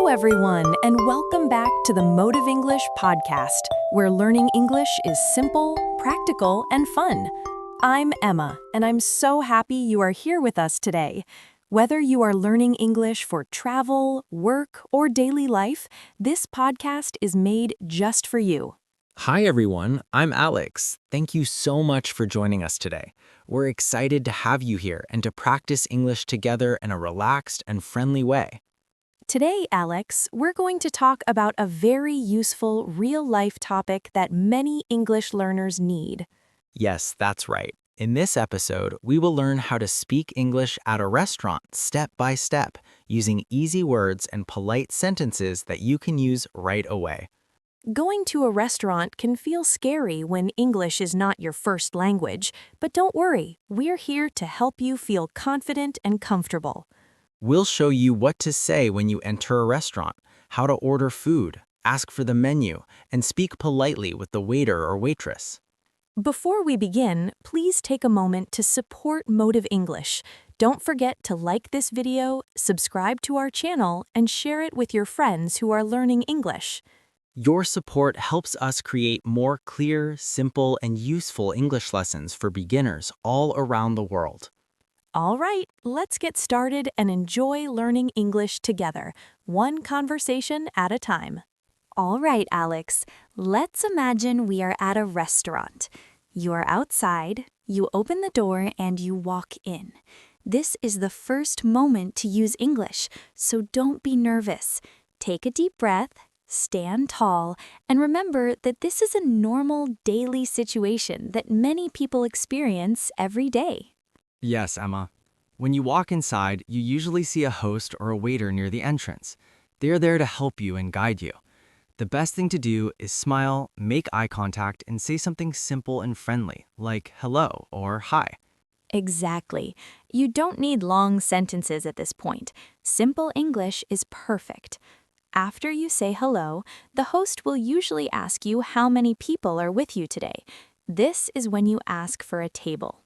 everyone, and welcome back to the MotivEnglish Podcast, where learning English is simple, practical, and fun. I'm Emma, and I'm so happy you are here with us today. Whether you are learning English for travel, work, or daily life, this podcast is made just for you. Hi everyone, I'm Alex. Thank you so much for joining us today. We're excited to have you here and to practice English together in a relaxed and friendly way. Today, Alex, we're going to talk about a very useful real-life topic that many English learners need. Yes, that's right. In this episode, we will learn how to speak English at a restaurant step by step, using easy words and polite sentences that you can use right away. Going to a restaurant can feel scary when English is not your first language, but don't worry, we're here to help you feel confident and comfortable. We'll show you what to say when you enter a restaurant, how to order food, ask for the menu, and speak politely with the waiter or waitress. Before we begin, please take a moment to support Motive English. Don't forget to like this video, subscribe to our channel, and share it with your friends who are learning English. Your support helps us create more clear, simple, and useful English lessons for beginners all around the world. All right, let's get started and enjoy learning English together, one conversation at a time. All right, Alex, let's imagine we are at a restaurant. You are outside, you open the door, and you walk in. This is the first moment to use English, so don't be nervous. Take a deep breath, stand tall, and remember that this is a normal daily situation that many people experience every day. Yes, Emma. When you walk inside, you usually see a host or a waiter near the entrance. They're there to help you and guide you. The best thing to do is smile, make eye contact, and say something simple and friendly, like hello or hi. Exactly. You don't need long sentences at this point. Simple English is perfect. After you say hello, the host will usually ask you how many people are with you today. This is when you ask for a table.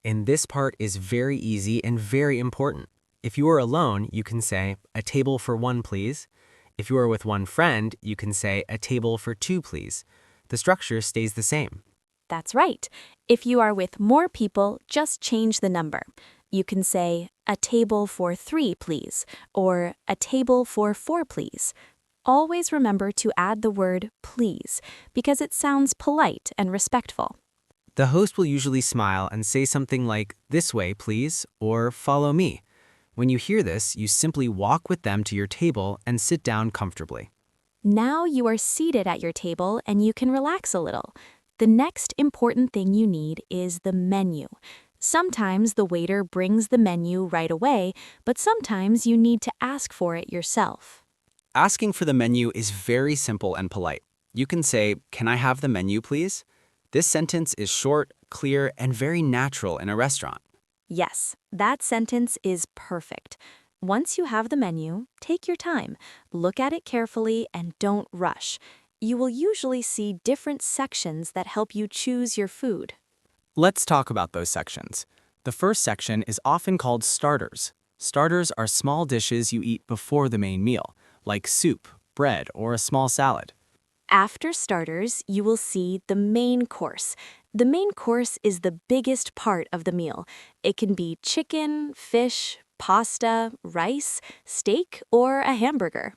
And this part is very easy and very important. If you are alone, you can say, a table for one, please. If you are with one friend, you can say, a table for two, please. The structure stays the same. That's right. If you are with more people, just change the number. You can say, a table for 3, please, or a table for 4, please. Always remember to add the word please, because it sounds polite and respectful. The host will usually smile and say something like, this way, please, or follow me. When you hear this, you simply walk with them to your table and sit down comfortably. Now you are seated at your table and you can relax a little. The next important thing you need is the menu. Sometimes the waiter brings the menu right away, but sometimes you need to ask for it yourself. Asking for the menu is very simple and polite. You can say, can I have the menu, please? This sentence is short, clear, and very natural in a restaurant. Yes, that sentence is perfect. Once you have the menu, take your time, look at it carefully, and don't rush. You will usually see different sections that help you choose your food. Let's talk about those sections. The first section is often called starters. Starters are small dishes you eat before the main meal, like soup, bread, or a small salad. After starters, you will see the main course. The main course is the biggest part of the meal. It can be chicken, fish, pasta, rice, steak, or a hamburger.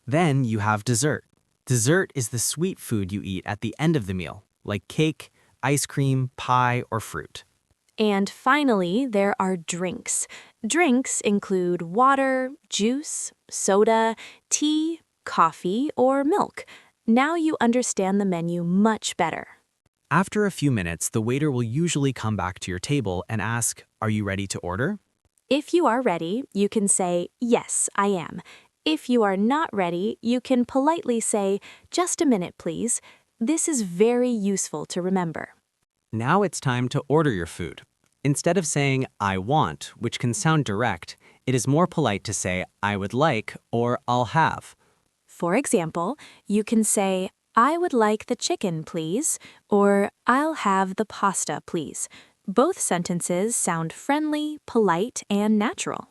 Then you have dessert. Dessert is the sweet food you eat at the end of the meal, like cake, ice cream, pie, or fruit. And finally, there are drinks. Drinks include water, juice, soda, tea, coffee, or milk. Now you understand the menu much better. After a few minutes, the waiter will usually come back to your table and ask, are you ready to order? If you are ready, you can say, yes, I am. If you are not ready, you can politely say, just a minute, please. This is very useful to remember. Now it's time to order your food. Instead of saying, I want, which can sound direct, it is more polite to say, I would like, or I'll have. For example, you can say, I would like the chicken, please, or I'll have the pasta, please. Both sentences sound friendly, polite, and natural.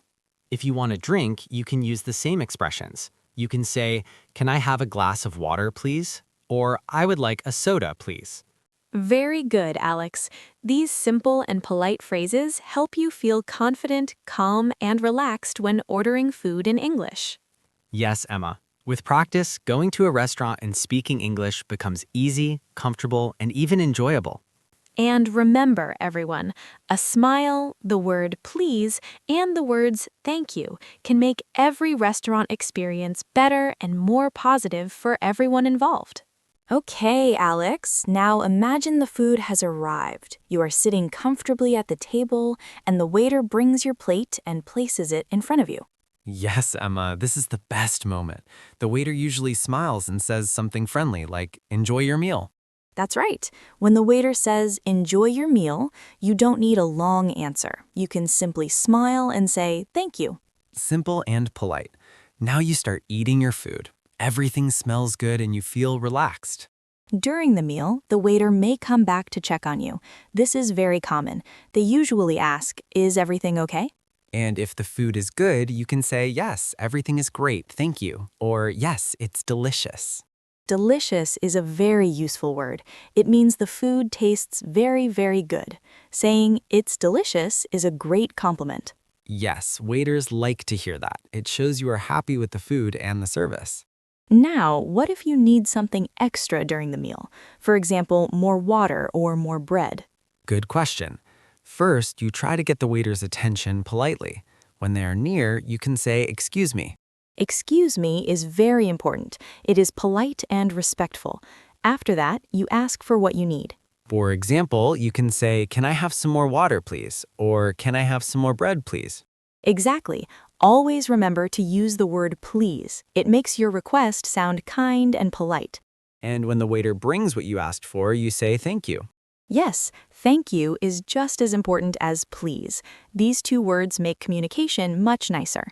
If you want a drink, you can use the same expressions. You can say, "Can I have a glass of water, please?" Or, "I would like a soda, please." Very good, Alex. These simple and polite phrases help you feel confident, calm, and relaxed when ordering food in English. Yes, Emma. With practice, going to a restaurant and speaking English becomes easy, comfortable, and even enjoyable. And remember, everyone, a smile, the word please, and the words thank you can make every restaurant experience better and more positive for everyone involved. Okay, Alex, now imagine the food has arrived. You are sitting comfortably at the table, and the waiter brings your plate and places it in front of you. Yes, Emma, this is the best moment. The waiter usually smiles and says something friendly like, "Enjoy your meal." That's right. When the waiter says, enjoy your meal, you don't need a long answer. You can simply smile and say, thank you. Simple and polite. Now you start eating your food. Everything smells good and you feel relaxed. During the meal, the waiter may come back to check on you. This is very common. They usually ask, is everything okay? And if the food is good, you can say, "Yes, everything is great, thank you." Or, "Yes, it's delicious." Delicious is a very useful word. It means the food tastes very, very good. Saying it's delicious is a great compliment. Yes, waiters like to hear that. It shows you are happy with the food and the service. Now, what if you need something extra during the meal? For example, more water or more bread. Good question. First, you try to get the waiter's attention politely. When they are near, you can say, "Excuse me." Excuse me is very important. It is polite and respectful. After that, you ask for what you need. For example, you can say, "Can I have some more water, please?" Or, "Can I have some more bread, please?" Exactly. Always remember to use the word please. It makes your request sound kind and polite. And when the waiter brings what you asked for, you say, "Thank you." Yes, thank you is just as important as please. These two words make communication much nicer.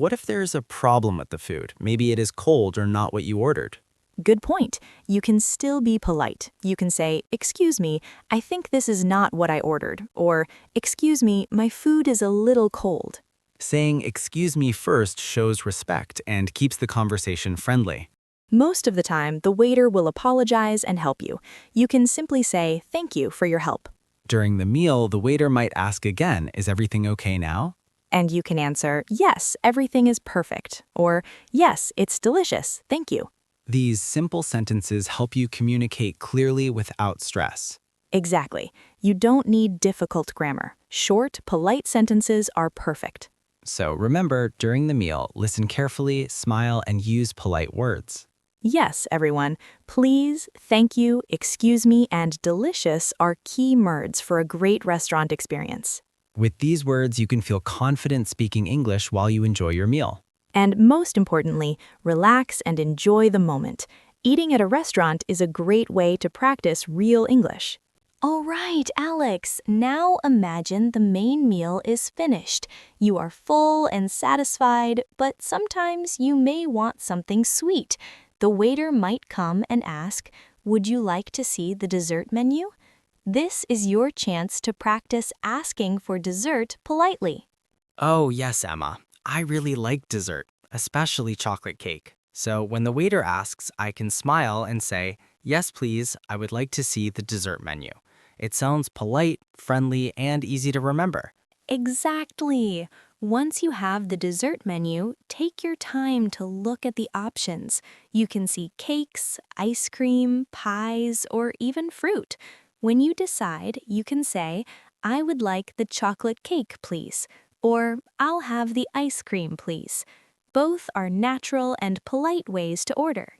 What if there's a problem with the food? Maybe it is cold or not what you ordered. Good point. You can still be polite. You can say, excuse me, I think this is not what I ordered. Or, excuse me, my food is a little cold. Saying "excuse me" first shows respect and keeps the conversation friendly. Most of the time, the waiter will apologize and help you. You can simply say, thank you for your help. During the meal, the waiter might ask again, "Is everything okay now?" And you can answer, yes, everything is perfect. Or, yes, it's delicious, thank you. These simple sentences help you communicate clearly without stress. Exactly. You don't need difficult grammar. Short, polite sentences are perfect. So remember, during the meal, listen carefully, smile, and use polite words. Yes, everyone. Please, thank you, excuse me, and delicious are key words for a great restaurant experience. With these words, you can feel confident speaking English while you enjoy your meal. And most importantly, relax and enjoy the moment. Eating at a restaurant is a great way to practice real English. All right, Alex, now imagine the main meal is finished. You are full and satisfied, but sometimes you may want something sweet. The waiter might come and ask, would you like to see the dessert menu? This is your chance to practice asking for dessert politely. Oh, yes, Emma. I really like dessert, especially chocolate cake. So when the waiter asks, I can smile and say, "Yes, please, I would like to see the dessert menu." It sounds polite, friendly, and easy to remember. Exactly. Once you have the dessert menu, take your time to look at the options. You can see cakes, ice cream, pies, or even fruit. When you decide, you can say, I would like the chocolate cake, please, or I'll have the ice cream, please. Both are natural and polite ways to order.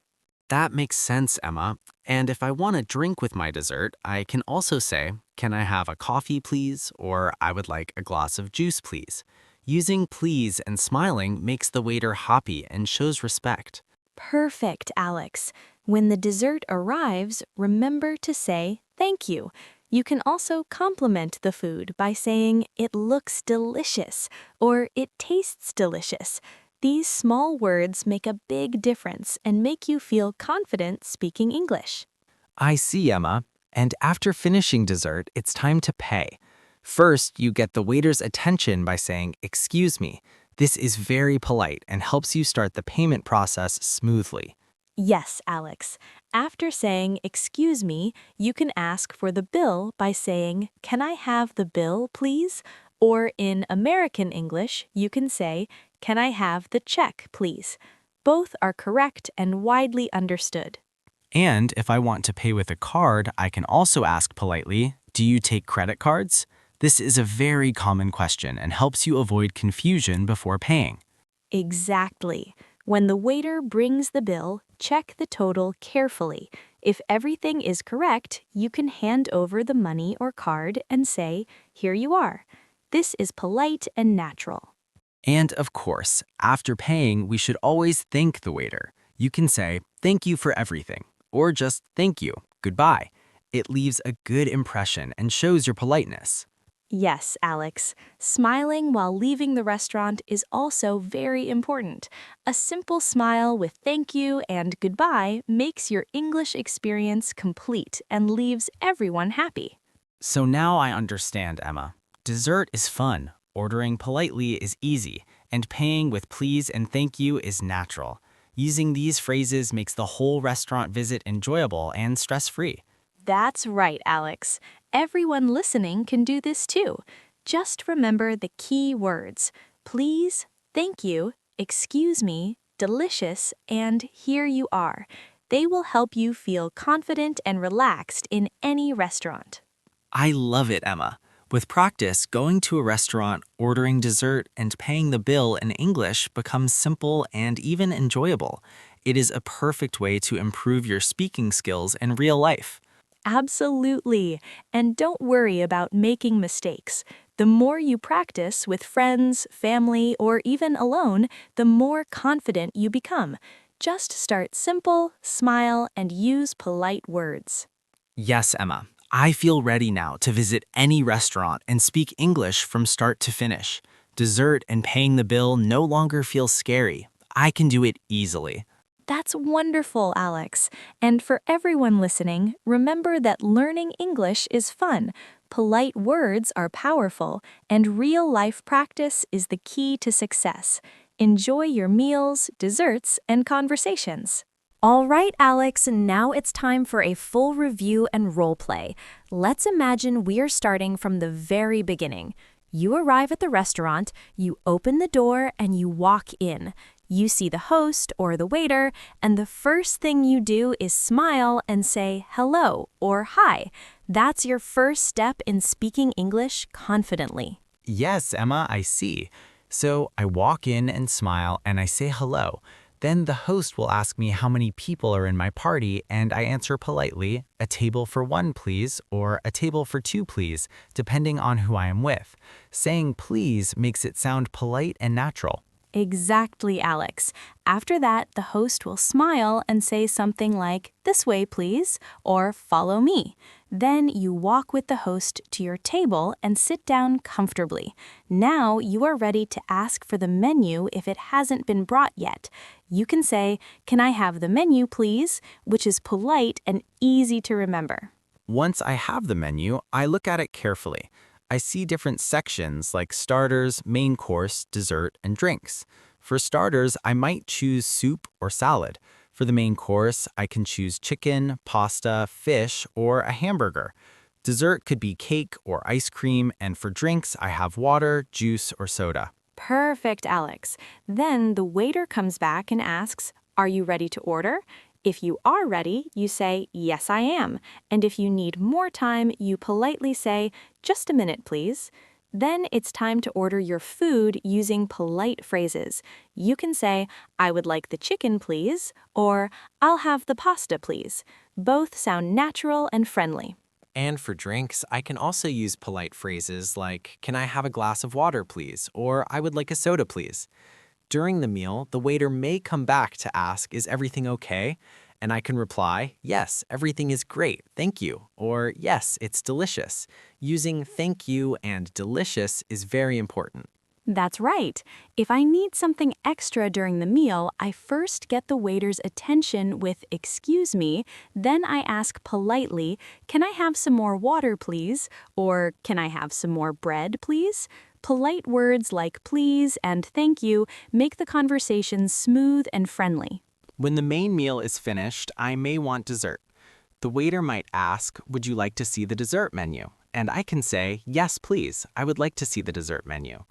That makes sense, Emma. And if I want a drink with my dessert, I can also say, "Can I have a coffee, please?" Or, "I would like a glass of juice, please." Using please and smiling makes the waiter happy and shows respect. Perfect, Alex. When the dessert arrives, remember to say thank you. You can also compliment the food by saying it looks delicious or it tastes delicious. These small words make a big difference and make you feel confident speaking English. I see, Emma. And after finishing dessert, it's time to pay. First, you get the waiter's attention by saying, "Excuse me." This is very polite and helps you start the payment process smoothly. Yes, Alex. After saying, "Excuse me," you can ask for the bill by saying, "Can I have the bill, please?" Or in American English, you can say, "Can I have the check, please?" Both are correct and widely understood. And if I want to pay with a card, I can also ask politely, "Do you take credit cards?" This is a very common question and helps you avoid confusion before paying. Exactly. When the waiter brings the bill, check the total carefully. If everything is correct, you can hand over the money or card and say, "Here you are." This is polite and natural. And of course, after paying, we should always thank the waiter. You can say, "Thank you for everything," or just "Thank you, goodbye." It leaves a good impression and shows your politeness. Yes, Alex. Smiling while leaving the restaurant is also very important. A simple smile with thank you and goodbye makes your English experience complete and leaves everyone happy. So now I understand, Emma. Dessert is fun, ordering politely is easy, and paying with please and thank you is natural. Using these phrases makes the whole restaurant visit enjoyable and stress-free. That's right, Alex. Everyone listening can do this too. Just remember the key words: please, thank you, excuse me, delicious, and here you are. They will help you feel confident and relaxed in any restaurant. I love it, Emma. With practice, going to a restaurant, ordering dessert, and paying the bill in English becomes simple and even enjoyable. It is a perfect way to improve your speaking skills in real life. Absolutely. And don't worry about making mistakes. The more you practice with friends, family, or even alone, the more confident you become. Just start simple, smile, and use polite words. Yes, Emma. I feel ready now to visit any restaurant and speak English from start to finish. Dessert and paying the bill no longer feel scary. I can do it easily. That's wonderful, Alex. And for everyone listening, remember that learning English is fun. Polite words are powerful, and real-life practice is the key to success. Enjoy your meals, desserts, and conversations. All right, Alex, now it's time for a full review and role play. Let's imagine we're starting from the very beginning. You arrive at the restaurant, you open the door, and you walk in. You see the host or the waiter, and the first thing you do is smile and say hello or hi. That's your first step in speaking English confidently. Yes, Emma, I see. So I walk in and smile and I say hello. Then the host will ask me how many people are in my party, and I answer politely, "A table for one, please," or "A table for two, please," depending on who I am with. Saying please makes it sound polite and natural. Exactly, Alex. After that, the host will smile and say something like, "This way, please," or "Follow me." Then you walk with the host to your table and sit down comfortably. Now you are ready to ask for the menu if it hasn't been brought yet. You can say, "Can I have the menu, please?" which is polite and easy to remember. Once I have the menu, I look at it carefully. I see different sections like starters, main course, dessert, and drinks. For starters, I might choose soup or salad. For the main course, I can choose chicken, pasta, fish, or a hamburger. Dessert could be cake or ice cream, and for drinks, I have water, juice, or soda. Perfect, Alex. Then the waiter comes back and asks, "Are you ready to order?" If you are ready, you say, "Yes, I am." And if you need more time, you politely say, "Just a minute, please." Then it's time to order your food using polite phrases. You can say, "I would like the chicken, please," or "I'll have the pasta, please." Both sound natural and friendly. And for drinks, I can also use polite phrases like, "Can I have a glass of water, please?" or "I would like a soda, please." During the meal, the waiter may come back to ask, "Is everything okay?" And I can reply, "Yes, everything is great, thank you," or "Yes, it's delicious." Using thank you and delicious is very important. That's right. If I need something extra during the meal, I first get the waiter's attention with "excuse me," then I ask politely, "Can I have some more water, please?" Or "Can I have some more bread, please?" Polite words like "please" and "thank you" make the conversation smooth and friendly. When the main meal is finished, I may want dessert. The waiter might ask, "Would you like to see the dessert menu?" And I can say, "Yes, please. I would like to see the dessert menu."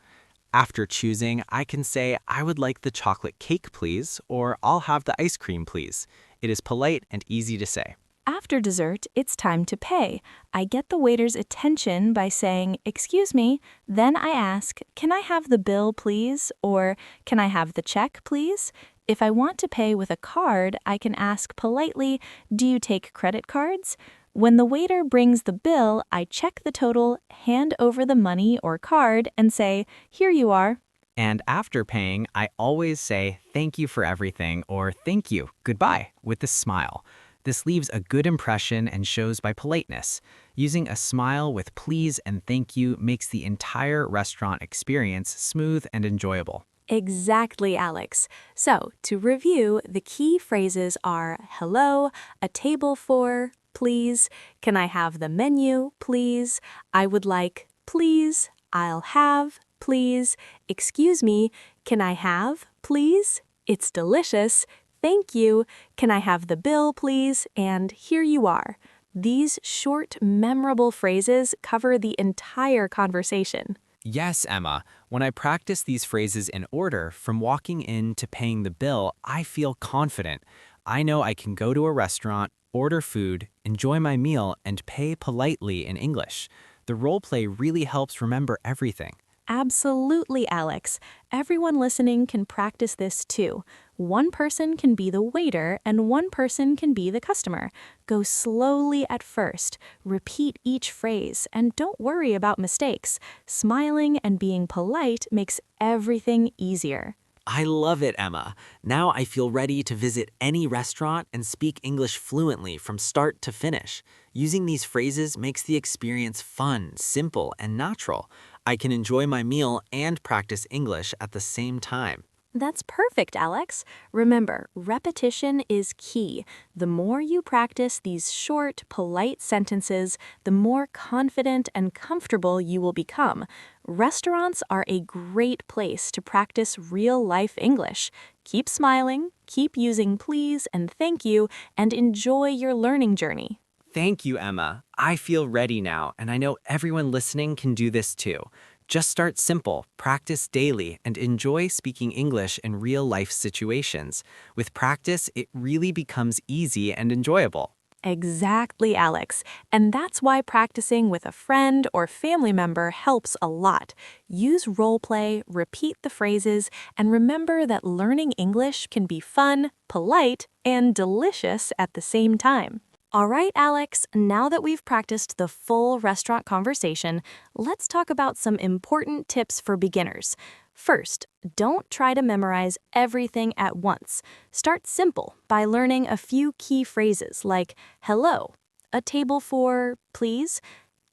After choosing, I can say, "I would like the chocolate cake, please," or "I'll have the ice cream, please." It is polite and easy to say. After dessert, it's time to pay. I get the waiter's attention by saying, "Excuse me," then I ask, "Can I have the bill, please?" Or "Can I have the check, please?" If I want to pay with a card, I can ask politely, "Do you take credit cards?" When the waiter brings the bill, I check the total, hand over the money or card, and say, "Here you are." And after paying, I always say thank you for everything or thank you, goodbye, with a smile. This leaves a good impression and shows by politeness. Using a smile with please and thank you makes the entire restaurant experience smooth and enjoyable. Exactly, Alex. So, to review, the key phrases are hello, a table for, please, can I have the menu, please, I would like, please, I'll have, please, excuse me, can I have, please, it's delicious, thank you, can I have the bill, please, and here you are. These short, memorable phrases cover the entire conversation. Yes, Emma. When I practice these phrases in order, from walking in to paying the bill, I feel confident. I know I can go to a restaurant, order food, enjoy my meal, and pay politely in English. The role play really helps remember everything. Absolutely, Alex. Everyone listening can practice this too. One person can be the waiter and one person can be the customer. Go slowly at first, repeat each phrase, and don't worry about mistakes. Smiling and being polite makes everything easier. I love it, Emma. Now I feel ready to visit any restaurant and speak English fluently from start to finish. Using these phrases makes the experience fun, simple, and natural. I can enjoy my meal and practice English at the same time. That's perfect, Alex. Remember, repetition is key. The more you practice these short, polite sentences, the more confident and comfortable you will become. Restaurants are a great place to practice real-life English. Keep smiling, keep using please and thank you, and enjoy your learning journey. Thank you, Emma. I feel ready now, and I know everyone listening can do this too. Just start simple, practice daily, and enjoy speaking English in real-life situations. With practice, it really becomes easy and enjoyable. Exactly, Alex. And that's why practicing with a friend or family member helps a lot. Use role play, repeat the phrases, and remember that learning English can be fun, polite, and delicious at the same time. All right, Alex, now that we've practiced the full restaurant conversation, let's talk about some important tips for beginners. First, don't try to memorize everything at once. Start simple by learning a few key phrases like hello, a table for, please,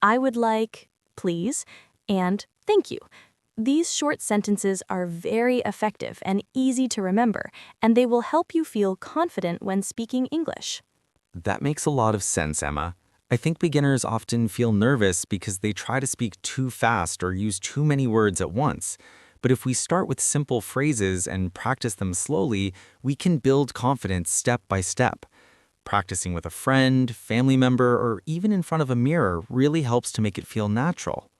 I would like, please, and thank you. These short sentences are very effective and easy to remember, and they will help you feel confident when speaking English. That makes a lot of sense, Emma. I think beginners often feel nervous because they try to speak too fast or use too many words at once. But if we start with simple phrases and practice them slowly, we can build confidence step by step. Practicing with a friend, family member, or even in front of a mirror really helps to make it feel natural.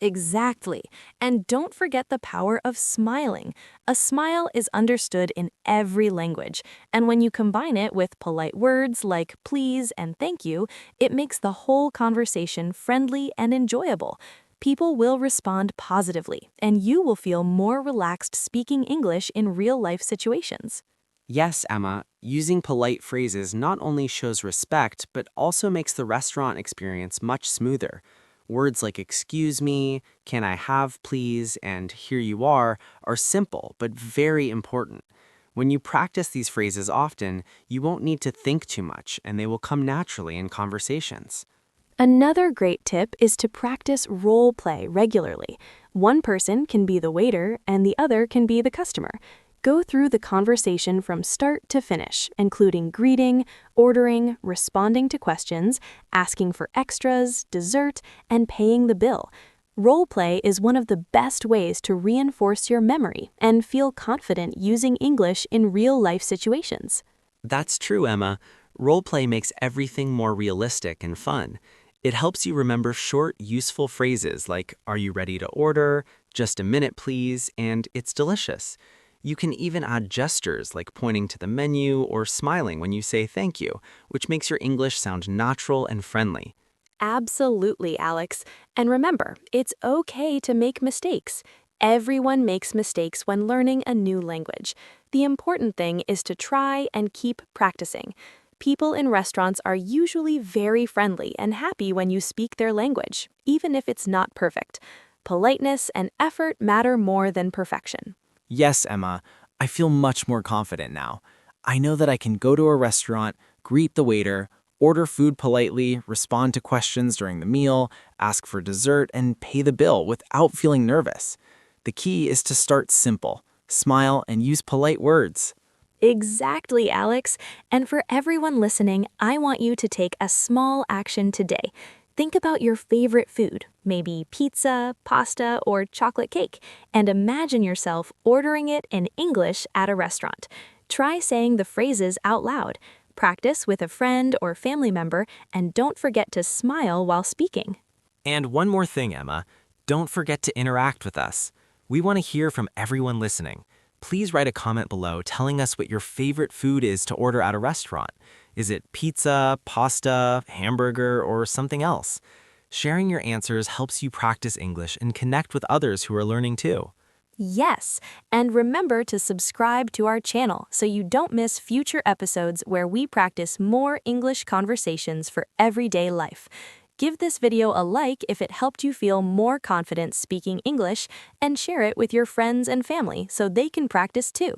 Exactly. And don't forget the power of smiling. A smile is understood in every language, and when you combine it with polite words like please and thank you, it makes the whole conversation friendly and enjoyable. People will respond positively, and you will feel more relaxed speaking English in real-life situations. Yes, Emma, using polite phrases not only shows respect, but also makes the restaurant experience much smoother. Words like excuse me, can I have please, and here you are simple but very important. When you practice these phrases often, you won't need to think too much and they will come naturally in conversations. Another great tip is to practice role play regularly. One person can be the waiter and the other can be the customer. Go through the conversation from start to finish, including greeting, ordering, responding to questions, asking for extras, dessert, and paying the bill. Role play is one of the best ways to reinforce your memory and feel confident using English in real-life situations. That's true, Emma. Roleplay makes everything more realistic and fun. It helps you remember short, useful phrases like, "Are you ready to order?" "Just a minute, please," and "It's delicious." You can even add gestures like pointing to the menu or smiling when you say thank you, which makes your English sound natural and friendly. Absolutely, Alex. And remember, it's okay to make mistakes. Everyone makes mistakes when learning a new language. The important thing is to try and keep practicing. People in restaurants are usually very friendly and happy when you speak their language, even if it's not perfect. Politeness and effort matter more than perfection. Yes, Emma, I feel much more confident now. I know that I can go to a restaurant, greet the waiter, order food politely, respond to questions during the meal, ask for dessert, and pay the bill without feeling nervous. The key is to start simple, smile, and use polite words. Exactly, Alex. And for everyone listening, I want you to take a small action today. Think about your favorite food, maybe pizza, pasta, or chocolate cake, and imagine yourself ordering it in English at a restaurant. Try saying the phrases out loud. Practice with a friend or family member, and don't forget to smile while speaking. And one more thing, Emma, don't forget to interact with us. We want to hear from everyone listening. Please write a comment below telling us what your favorite food is to order at a restaurant. Is it pizza, pasta, hamburger, or something else? Sharing your answers helps you practice English and connect with others who are learning too. Yes, and remember to subscribe to our channel so you don't miss future episodes where we practice more English conversations for everyday life. Give this video a like if it helped you feel more confident speaking English, and share it with your friends and family so they can practice too.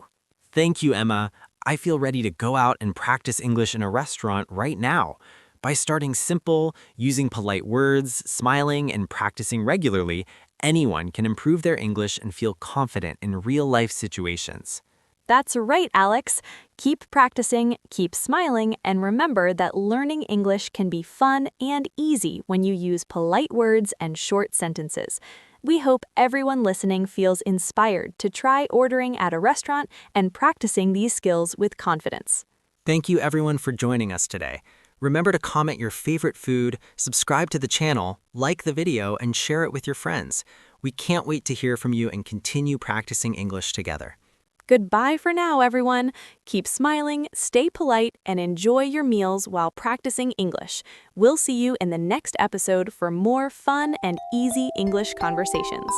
Thank you, Emma. I feel ready to go out and practice English in a restaurant right now. By starting simple, using polite words, smiling, and practicing regularly, anyone can improve their English and feel confident in real-life situations. That's right, Alex. Keep practicing, keep smiling, and remember that learning English can be fun and easy when you use polite words and short sentences. We hope everyone listening feels inspired to try ordering at a restaurant and practicing these skills with confidence. Thank you everyone for joining us today. Remember to comment your favorite food, subscribe to the channel, like the video, and share it with your friends. We can't wait to hear from you and continue practicing English together. Goodbye for now, everyone. Keep smiling, stay polite, and enjoy your meals while practicing English. We'll see you in the next episode for more fun and easy English conversations.